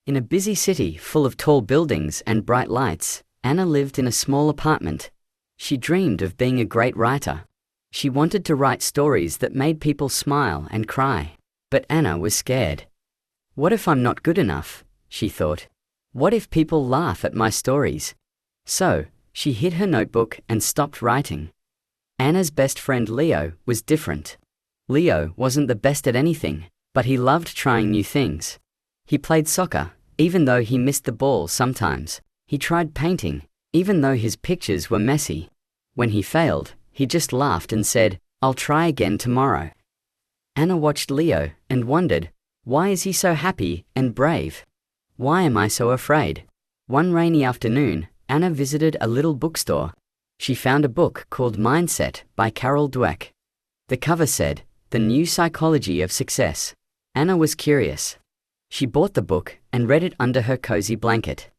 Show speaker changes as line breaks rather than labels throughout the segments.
In a busy city full of tall buildings and bright lights, Anna lived in a small apartment. She dreamed of being a great writer. She wanted to write stories that made people smile and cry. But Anna was scared. What if I'm not good enough? She thought. What if people laugh at my stories? So, she hid her notebook and stopped writing. Anna's best friend Leo was different. Leo wasn't the best at anything, but he loved trying new things. He played soccer, even though he missed the ball sometimes. He tried painting, even though his pictures were messy. When he failed, he just laughed and said, "I'll try again tomorrow." Anna watched Leo and wondered, why is he so happy and brave? Why am I so afraid? One rainy afternoon, Anna visited a little bookstore. She found a book called Mindset by Carol Dweck. The cover said, "The New Psychology of Success." Anna was curious. She bought the book and read it under her cozy blanket.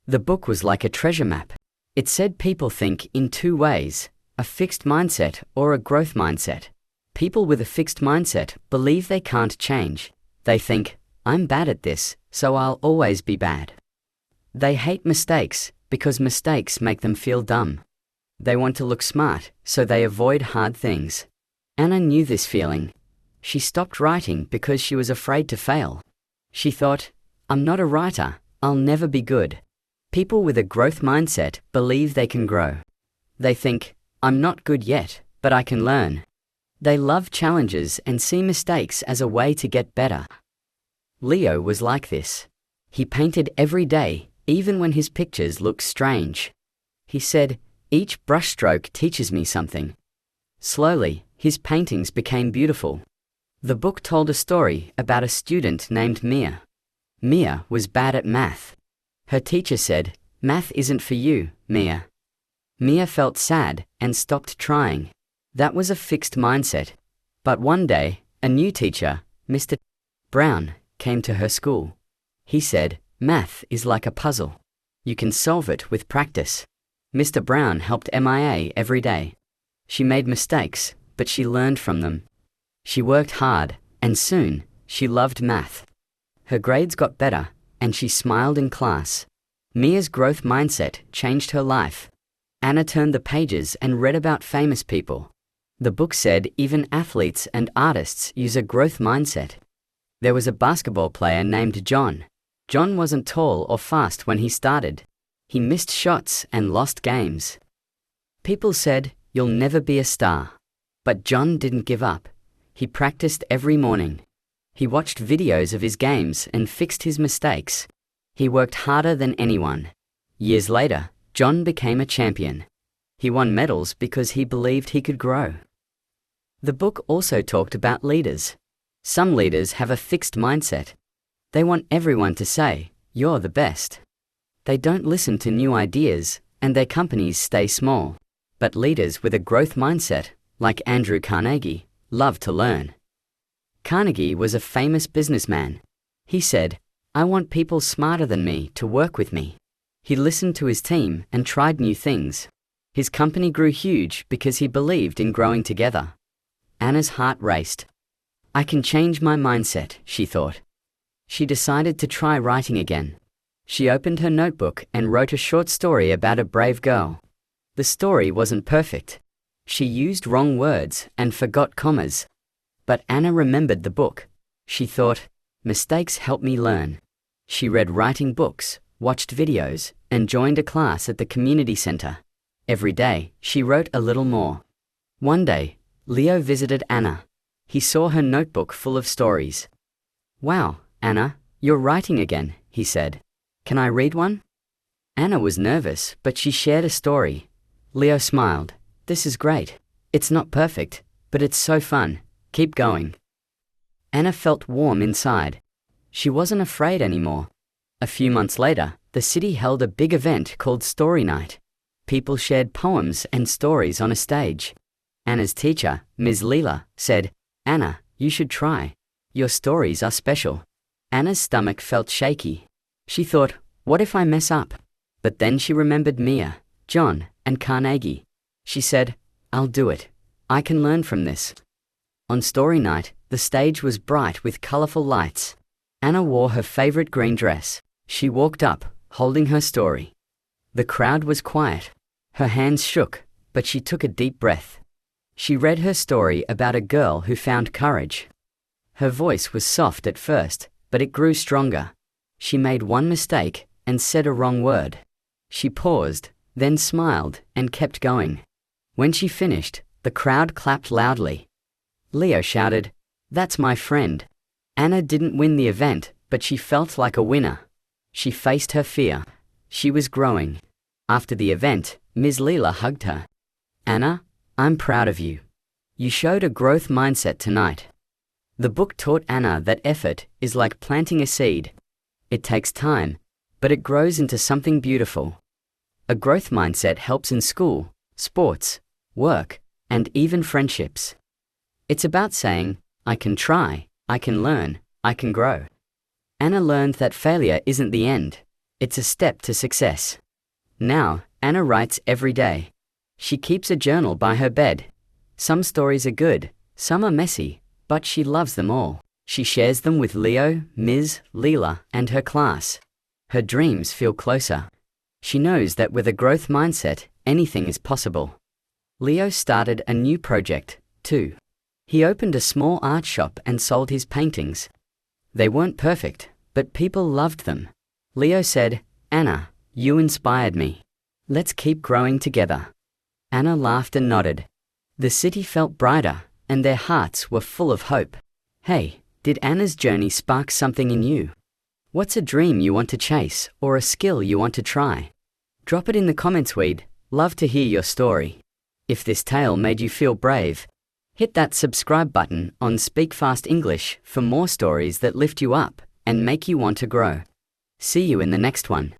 The book was like a treasure map. It said people think in two ways, a fixed mindset or a growth mindset. People with a fixed mindset believe they can't change. They think, I'm bad at this, so I'll always be bad. They hate mistakes because mistakes make them feel dumb. They want to look smart, so they avoid hard things. Anna knew this feeling. She stopped writing because she was afraid to fail. She thought, I'm not a writer, I'll never be good. People with a growth mindset believe they can grow. They think, I'm not good yet, but I can learn. They love challenges and see mistakes as a way to get better. Leo was like this. He painted every day, even when his pictures looked strange. He said, each brushstroke teaches me something. Slowly, his paintings became beautiful. The book told a story about a student named Mia. Mia was bad at math. Her teacher said, "Math isn't for you, Mia." Mia felt sad and stopped trying. That was a fixed mindset. But one day, a new teacher, Mr. Brown, came to her school. He said, "Math is like a puzzle. You can solve it with practice." Mr. Brown helped Mia every day. She made mistakes, but she learned from them. She worked hard, and soon, she loved math. Her grades got better, and she smiled in class. Mia's growth mindset changed her life. Anna turned the pages and read about famous people. The book said even athletes and artists use a growth mindset. There was a basketball player named John. John wasn't tall or fast when he started. He missed shots and lost games. People said, "You'll never be a star." But John didn't give up. He practiced every morning. He watched videos of his games and fixed his mistakes. He worked harder than anyone. Years later, John became a champion. He won medals because he believed he could grow. The book also talked about leaders. Some leaders have a fixed mindset. They want everyone to say, "You're the best." They don't listen to new ideas, and their companies stay small. But leaders with a growth mindset, like Andrew Carnegie, love to learn. Carnegie was a famous businessman. He said, "I want people smarter than me to work with me." He listened to his team and tried new things. His company grew huge because he believed in growing together. Anna's heart raced. I can change my mindset, she thought. She decided to try writing again. She opened her notebook and wrote a short story about a brave girl. The story wasn't perfect. She used wrong words and forgot commas. But Anna remembered the book. She thought, mistakes help me learn. She read writing books, watched videos, and joined a class at the community center. Every day, she wrote a little more. One day, Leo visited Anna. He saw her notebook full of stories. Wow, Anna, you're writing again, he said. Can I read one? Anna was nervous, but she shared a story. Leo smiled. This is great. It's not perfect, but it's so fun. Keep going. Anna felt warm inside. She wasn't afraid anymore. A few months later, the city held a big event called Story Night. People shared poems and stories on a stage. Anna's teacher, Ms. Leela, said, Anna, you should try. Your stories are special. Anna's stomach felt shaky. She thought, what if I mess up? But then she remembered Mia, John, and Carnegie. She said, I'll do it. I can learn from this. On Story Night, the stage was bright with colorful lights. Anna wore her favorite green dress. She walked up, holding her story. The crowd was quiet. Her hands shook, but she took a deep breath. She read her story about a girl who found courage. Her voice was soft at first, but it grew stronger. She made one mistake and said a wrong word. She paused, then smiled and kept going. When she finished, the crowd clapped loudly. Leo shouted, "That's my friend." Anna didn't win the event, but she felt like a winner. She faced her fear. She was growing. After the event, Ms. Leela hugged her. "Anna, I'm proud of you. You showed a growth mindset tonight." The book taught Anna that effort is like planting a seed. It takes time, but it grows into something beautiful. A growth mindset helps in school, sports, work, and even friendships. It's about saying, "I can try, I can learn, I can grow." Anna learned that failure isn't the end. It's a step to success. Now, Anna writes every day. She keeps a journal by her bed. Some stories are good, some are messy, but she loves them all. She shares them with Leo, Ms. Leela, and her class. Her dreams feel closer. She knows that with a growth mindset, anything is possible. Leo started a new project, too. He opened a small art shop and sold his paintings. They weren't perfect, but people loved them. Leo said, "Anna, you inspired me. Let's keep growing together." Anna laughed and nodded. The city felt brighter, and their hearts were full of hope. Hey, did Anna's journey spark something in you? What's a dream you want to chase or a skill you want to try? Drop it in the comments. We'd love to hear your story. If this tale made you feel brave, hit that subscribe button on Speak Fast English for more stories that lift you up and make you want to grow. See you in the next one.